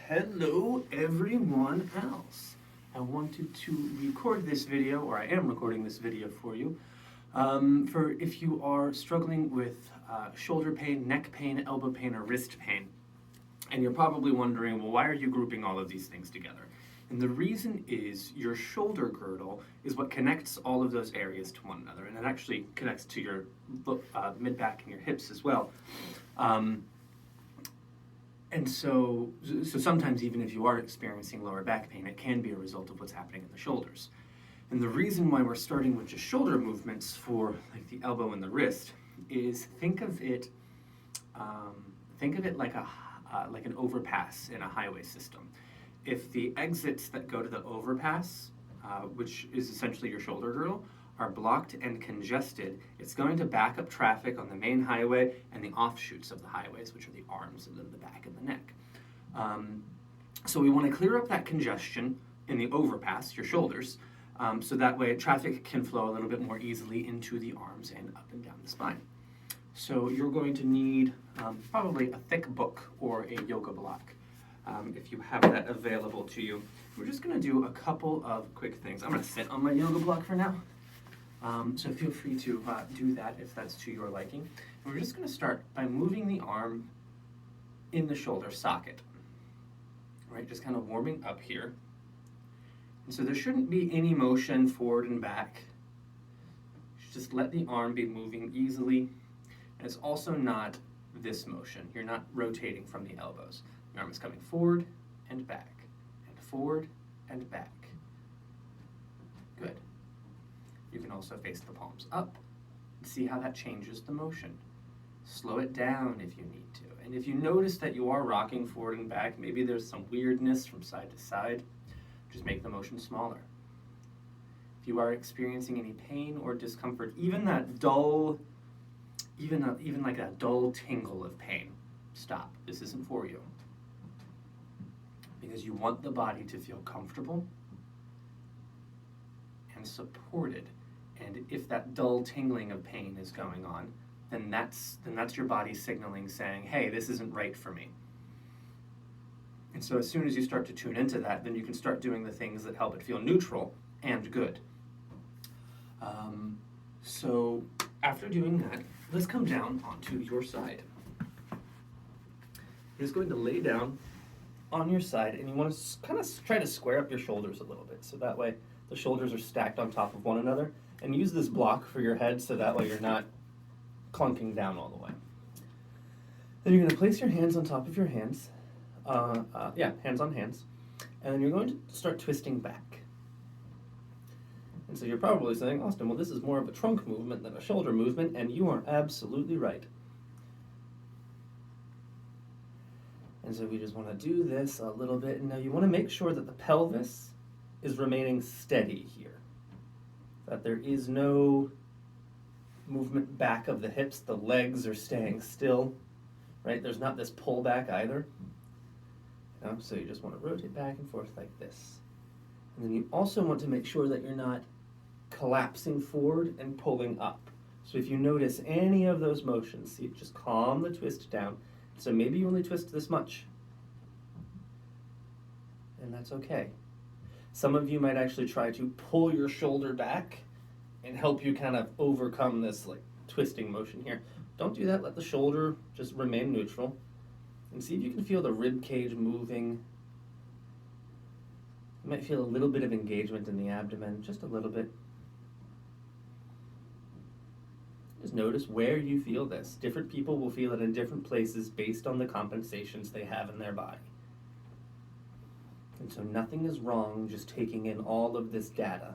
Hello everyone else. I wanted to record this video, or I am recording this video for you, for if you are struggling with shoulder pain, neck pain, elbow pain, or wrist pain. And you're probably wondering, well, why are you grouping all of these things together? And the reason is your shoulder girdle is what connects all of those areas to one another, and it actually connects to your mid-back and your hips as well. And so sometimes even if you are experiencing lower back pain, it can be a result of what's happening in the shoulders. And the reason why we're starting with just shoulder movements for like the elbow and the wrist is think of it like an overpass in a highway system. If the exits that go to the overpass, which is essentially your shoulder girdle, are blocked and congested, it's going to back up traffic on the main highway and the offshoots of the highways, which are the arms and then the back and the neck. So we want to clear up that congestion in the overpass, your shoulders, so that way traffic can flow a little bit more easily into the arms and up and down the spine. So you're going to need probably a thick book or a yoga block. If you have that available to you. We're just going to do a couple of quick things. I'm going to sit on my yoga block for now. So feel free to do that if that's to your liking. And we're just going to start by moving the arm in the shoulder socket. Right, just kind of warming up here. And so there shouldn't be any motion forward and back. Just let the arm be moving easily. And it's also not this motion. You're not rotating from the elbows. The arm is coming forward and back, and forward and back. Good. You can also face the palms up and see how that changes the motion. Slow it down if you need to. And if you notice that you are rocking forward and back, maybe there's some weirdness from side to side, just make the motion smaller. If you are experiencing any pain or discomfort, even that dull, even like that dull tingle of pain, stop. This isn't for you. Because you want the body to feel comfortable and supported. And if that dull tingling of pain is going on, then that's your body signaling saying, hey, this isn't right for me. And so as soon as you start to tune into that, then you can start doing the things that help it feel neutral and good. So after doing that, let's come down onto your side. You're just going to lay down on your side, and you want to kind of try to square up your shoulders a little bit, so that way the shoulders are stacked on top of one another, and use this block for your head so that way you're not clunking down all the way. Then you're going to place your hands on top of your hands, hands on hands, and then you're going to start twisting back. And so you're probably saying, Austin, well, this is more of a trunk movement than a shoulder movement, and you are absolutely right. And so we just want to do this a little bit. And now you want to make sure that the pelvis is remaining steady here. That there is no movement back of the hips. The legs are staying still, right? There's not this pull back either. So you just want to rotate back and forth like this. And then you also want to make sure that you're not collapsing forward and pulling up. So if you notice any of those motions, see, just calm the twist down. So maybe you only twist this much, and that's okay. Some of you might actually try to pull your shoulder back and help you kind of overcome this like twisting motion here. Don't do that. Let the shoulder just remain neutral, and see if you can feel the rib cage moving. You might feel a little bit of engagement in the abdomen, just a little bit. Just notice where you feel this. Different people will feel it in different places based on the compensations they have in their body. And so nothing is wrong just taking in all of this data.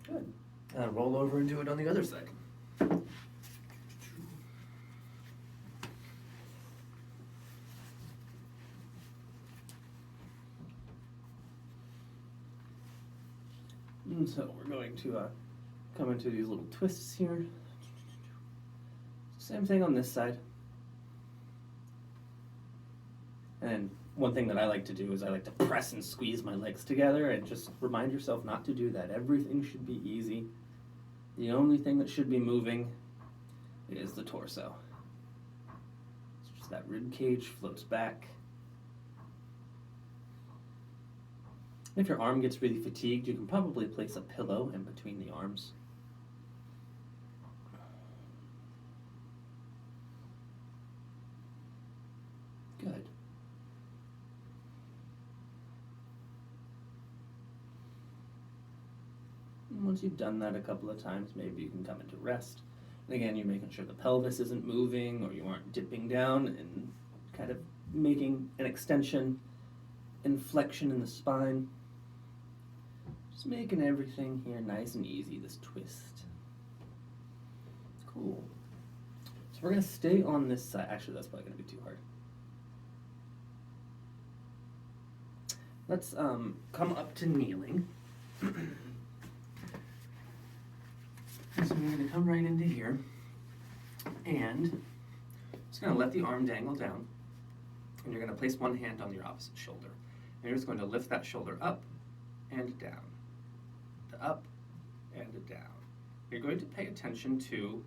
Good. And roll over and do it on the other side. And so we're going to come into these little twists here. Same thing on this side. And one thing that I like to do is I like to press and squeeze my legs together, and just remind yourself not to do that. Everything should be easy. The only thing that should be moving is the torso. So just that rib cage floats back. If your arm gets really fatigued, you can probably place a pillow in between the arms. Good. And once you've done that a couple of times, maybe you can come into rest. And again, you're making sure the pelvis isn't moving or you aren't dipping down and kind of making an extension and flexion in the spine. Just making everything here nice and easy, this twist. Cool. So we're gonna stay on this side. Actually, that's probably gonna be too hard. Let's come up to kneeling. So we're gonna come right into here and just gonna let the arm dangle down, and you're gonna place one hand on your opposite shoulder. And you're just going to lift that shoulder up and down, up and down. You're going to pay attention to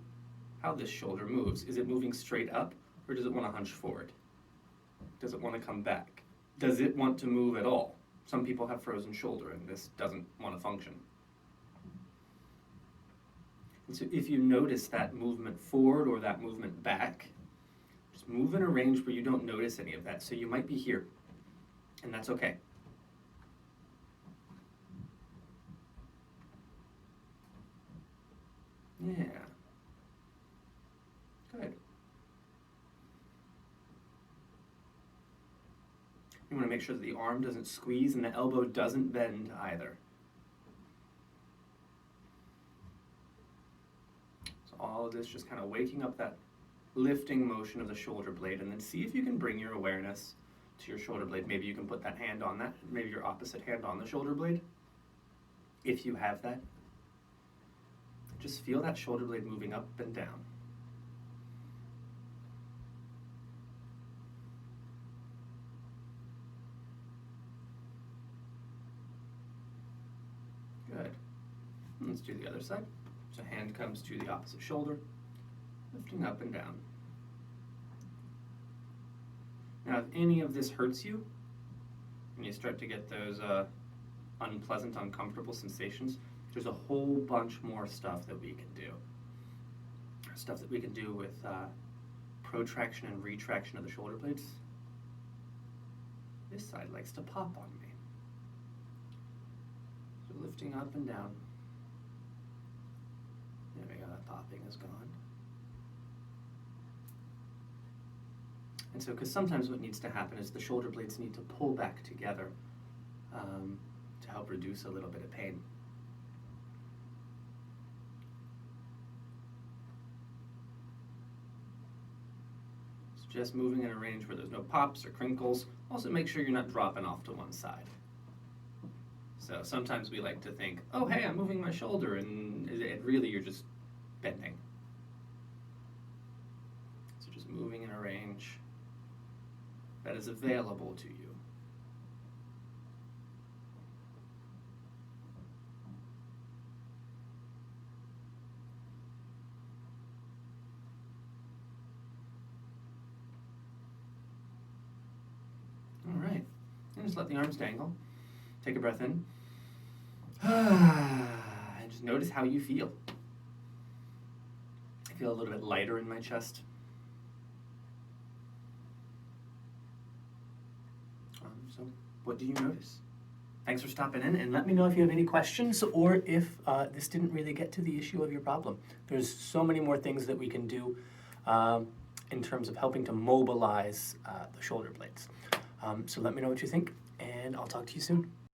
how this shoulder moves. Is it moving straight up, or does it want to hunch forward? Does it want to come back? Does it want to move at all? Some people have frozen shoulder and this doesn't want to function. And so if you notice that movement forward or that movement back, just move in a range where you don't notice any of that. So you might be here, and that's okay. Yeah. Good. You want to make sure that the arm doesn't squeeze and the elbow doesn't bend either. So all of this just kind of waking up that lifting motion of the shoulder blade, and then see if you can bring your awareness to your shoulder blade. Maybe you can put that hand on that, maybe your opposite hand on the shoulder blade, if you have that. Just feel that shoulder blade moving up and down. Good. And let's do the other side. So hand comes to the opposite shoulder, lifting up and down. Now, if any of this hurts you, and you start to get those unpleasant, uncomfortable sensations, there's a whole bunch more stuff that we can do. Stuff that we can do with protraction and retraction of the shoulder blades. This side likes to pop on me. So lifting up and down. There we go, that popping is gone. And so, because sometimes what needs to happen is the shoulder blades need to pull back together to help reduce a little bit of pain. So just moving in a range where there's no pops or crinkles. Also make sure you're not dropping off to one side. So sometimes we like to think, oh hey, I'm moving my shoulder, and really you're just bending. So just moving in a range that is available to you. All right, and just let the arms dangle. Take a breath in. And just notice how you feel. I feel a little bit lighter in my chest. So what do you notice? Thanks for stopping in, and let me know if you have any questions or if this didn't really get to the issue of your problem. There's so many more things that we can do in terms of helping to mobilize the shoulder blades. So let me know what you think, and I'll talk to you soon.